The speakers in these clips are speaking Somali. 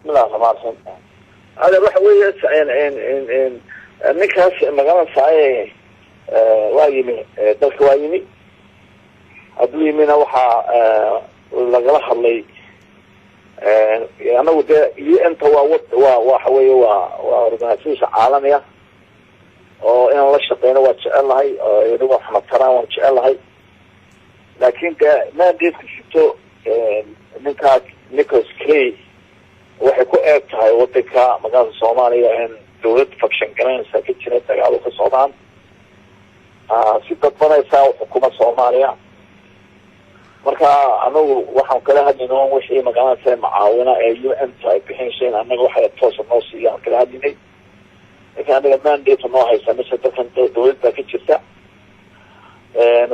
بسم الله الرحمن الرحيم. هذا waxa weeye ninkaas magaalada saay waayimi dalka waayimi haduu yimina waxa lagala hadlay anagu de inta waxa weeye waa organization caalami ah oo in la shaqeeyo waa jecelahay oo wax mataraan waa jecelahay laakiin ma diidkisto ninkaas Nicholas Clay waxay ku eegtahay wadanka magaalada Soomaaliya in dawlad faction garanaysa ka jira dagaal ka socdaan si dadbanaysa xukuumadda Soomaaliya marka anagu waxaan kala hadlaynaa wixii magaalada macaawina ee UN ay bixinayeen anagu waxay toos noo siiyaan kala hadlaynay laakiin anaga mandate noo haysa mise dadkan dawladda ka jirta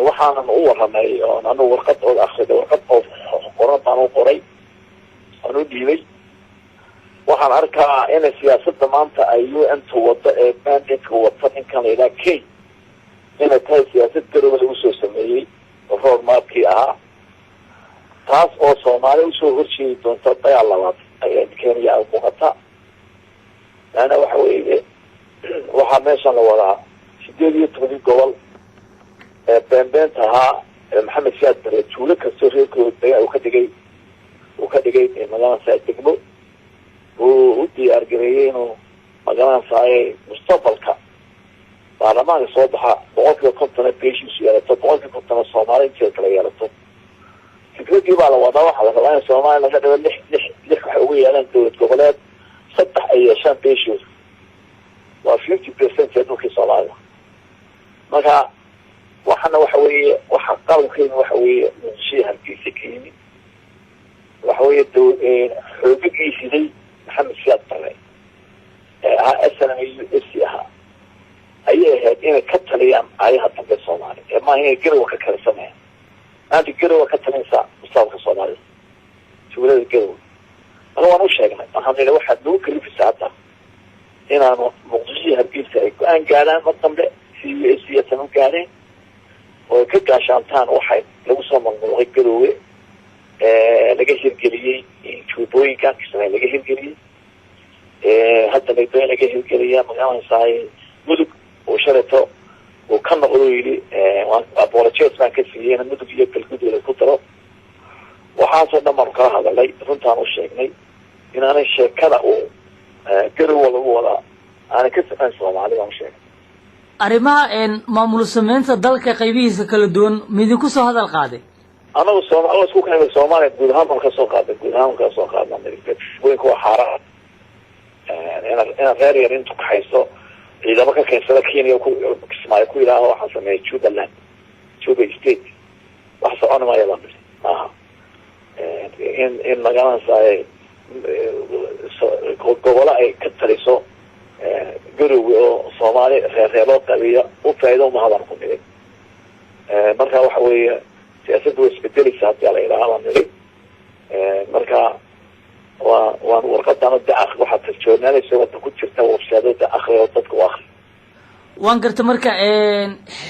waxaan u waramay oo anagu warqad oo akhriday warqad oo qoran oo qoray anu diilay waxaan arkaa in siyaasadda maanta ay UN wada ee mandate wada ninkan ila kay in ay siyaasad garow lagu soo sameeyay oo maabkii ahaa taas oo Soomaaliya u soo horjeedi doonta dagaal labaad ay Kenya u muuqata ana waxa weeye waxa meeshan la wadaa 18 gobol ee beenbeentaha Maxamed Siyaad Barre tuulo kastoo reerkooda uu ka dhigay magaalada degmo oo diyaar gareeyay inuu magaalada saay mustaqbalka baarlamaanka soo baxa 150 beeshiis yeelato 150 Soomaali inta kala yeelato fikradii baa la wadaa waxa la rabaa in Soomaaliya laga dhigo lix waxa ugu yeelan dawlad goboleed 3 ay yeeshaan beeshiis waa 50% ee dhulka Soomaaliya marka waxana waxa weeye waxa qalabkeena waxa weeye shii halkiisa keenay waxa weeye xooggiisii Maxamed Siyaad Barre aslan USCA ayay ahayd inay ka taliyaan ayaha dalka Soomaaliya ma inay garow ka kala sameeyaan aad garow ka talinsa mustaqbalka Soomaaliya tuulada garow waan u sheegnay waxaan leeyahay waxa loo kalifisaa hadda inaanu muqdisho hargeysa ay go'aan gaaraan markambe USCA tan gaareen oo ka gaashaantaan waxay lagu soo mamnuucay garowe laga hirgeliyay tuubooyinka kismay laga hirgeliyay hadda laga hirgeliyay magaalada saay mudug oo sharato oo ka noqdo yiri waan apologize baan ka siiyay mudug iyo kalgudooda ku daro waxaan soo dhamar ka hadalay runtaan u sheegnay in aanay sheekada oo garowe lagu wada aan ka safan Soomaaliya aan sheegay arrimaha maamul sameynta dalka qaybihiisa kala duwan midinku soo hadal qaaday anagu Soomaaliya isku keenay Soomaaliya guud ahaan ka soo qaaday weyn ku xaara reer yar intu ka hayso ciidamo ka keensada Kenya ku Kismaayo ku ilaaho waxa sameeyay Juba State wax soo anamaya in magaalada saay gobola ay ka taliso garowe oo Soomaaliya reero qabiya u faa'iido ma hadan ku dhigay marka waxa weeye siyaasaddu isbedelaysa hadii la ilaalinayo marka waan warqadana daaq waxa tarjoonaanaysa wada ku jirta website-da akhriyo dadku akhri waan garta marka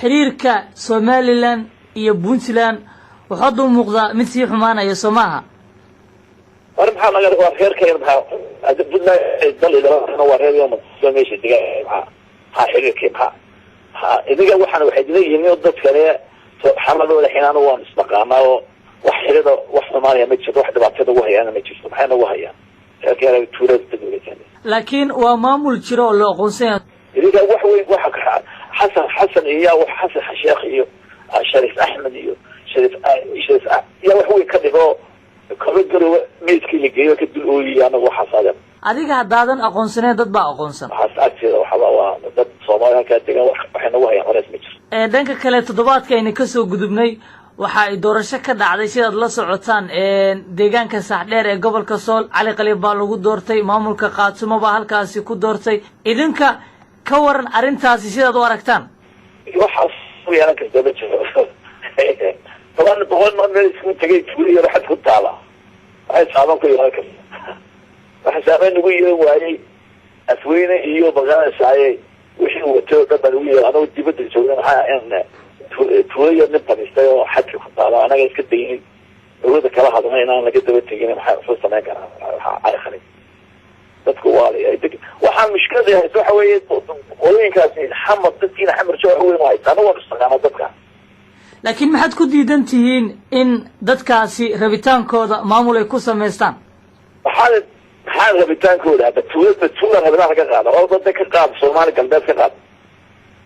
xiriirka Somaliland iyo Puntland wuxuu u muuqdaa mid si xumaanaya Soomaha maxaa laga rabaa reerkeen maxaa Puntland dal ilaa waa reer yoma sameeyay digaa xiriirkeen idiga waxaan waxay leeyihiin dadkane xaladooda xinaan waan isbaqaanaa wax xiriirada wax Soomaaliya ma jirto wax dhibaatada ugu hayaan ma jirto maxayna ugu hayaan reerkeen tuulada degmada laakiin waa maamul jiro oo loo aqoonsan idiga wax weyn waxa Xasan iyo wax Xasan Sheekh iyo Sharif Ahmed iyo Sharif iyo wax weyn ka dhigo kala garow meedkii la geeyo ka dul ooyay anagu waxa saadan adiga hadaadan aqoonsaneen dad baa aqoonsan waxa agteeda waxa waa dad Soomaaliya ka degan waxayna ugu hayaan horees ma jirto dhanka kale toddobaadkayna ka soo gudubnay waxa ay doorasho ka dhacday sidaad la socotaan deegaanka Saxdheer ee gobolka Sool Cali Qalib baa lagu doortay maamulka Qaatumo baa halkaasi ku doortay idinka ka waran arintaasi sidaad u aragtaan waxa weeyaan ka daba jiro طبعا بقول ما الناس تجي تقول لي راح تطلع هاي صعبان كل هيك فحسابين نقول واي اسوينا iyo bagaa saay wixii uu tago badwiyo ana dibadda joogan aan tuuyo nabadistay oo xadka ku taala anaga iska daynay wada kala hadlay inaan laga daba tagin waxa soo sameyn karaa ay khali dadku waa waxaan mushkilada hayso waxa weeye qolooyinkaasi xamad dadkiina xamar jooga weyn haysta anagu waan istaqaana dadka laakiin maxaad ku diidan tihiin in dadkaasi rabitaankooda maamul ay ku samaystaan maxaa rabitaankooda hadda tuula rabitaan ka qaada oo dadka ka qaada Soomaali galbeed ka qaada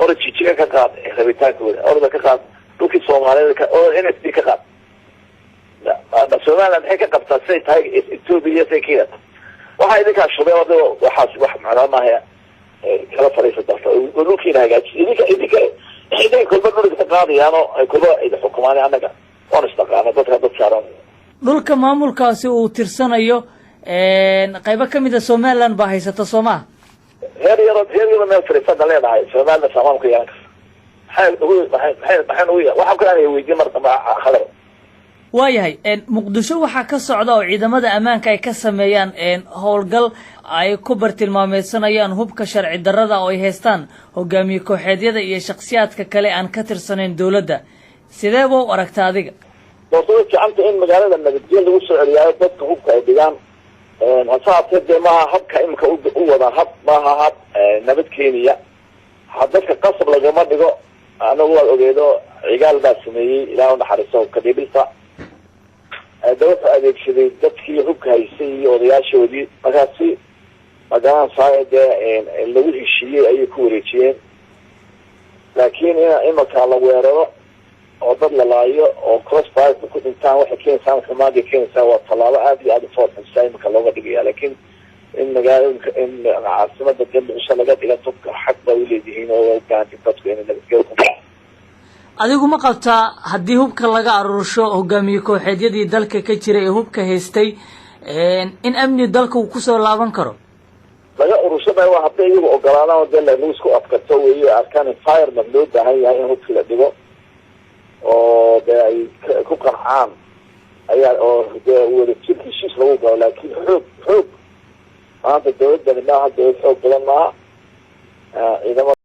oo jijiga ka qaada rabitaankooda oo ka qaada dhulkii Soomaalida oo NSD ka qaada Soomaaliland waxay ka qabtaa say tahay Ethiopia say kida waxa idinka shubay waxaas wax macna ma aha kala fariisada oo dhulkiina hagaaji idinka kulba dhulka qaadayaano ay kulba xukumaan anaga oo istaqaana dadka dad saaran dhulka maamulkaasi uu tirsanayo qaybo kamid ah Soomaaliland baa haysata Soomaa heer yaro meel fariisada leedahay Soomaaliland samaamka yaanka waxa kale ay weydiin martaba khalad waayahay muqdisho waxa ka socda oo ciidamada ammaanka ay ka sameeyaan howlgal ay ku bartilmaameedsanayaan hubka sharci darrada oo ay haystaan hogaamiye kooxeedyada iyo shakhsiyaadka kale aan ka tirsanayn dawladda sidee buu aragtaa adiga waxay jecanta in magaalada nabadgelyo lagu soo celiyo dadka hubka ay dhigaan hasaabtee ma habka imka u wada hab maaha hab nabad Kenya hadda qasab lagama dhigo anagu waa ogeedo cigaal baa sameeyay ilaa uu naxariiso ka dhibista dawladda adeegsaday dadkii hubka haysay iyo odayaashoodii markaasi maadaama saayada lagu heshiiyey ayay ku wareejiyeen laakiin imaka la weeraro oo dad la laayo oo crossfire ku dhintaan waxa keenaysaa xumaadi keenaysaa waa talaabo aad iyo aad u foorxisay imaka looga dhigaya laakiin in magaalada in caasimada Muqdisho laga dhigo dadka xaq bay u leeyihiin oo gaanti dadku inay nabadgelyo ku adigu ma qabtaa haddii hubka laga aruursho hogaamiye kooxeedyadii dalka ka jiray ee hubka haystay in amni dalka uu ku soo laaban karo laga ururshaday waa hadday iyagu ogolaadaan oo dal lagu isku afkarto weeye arkaan environment loo baahan yahay in hubka la dhigo oo ay ku qancaan ayaa oo wada heshiis lagu galo laakiin xoog maanta dawladda maaha dawlad xoog badan maaha ciidamada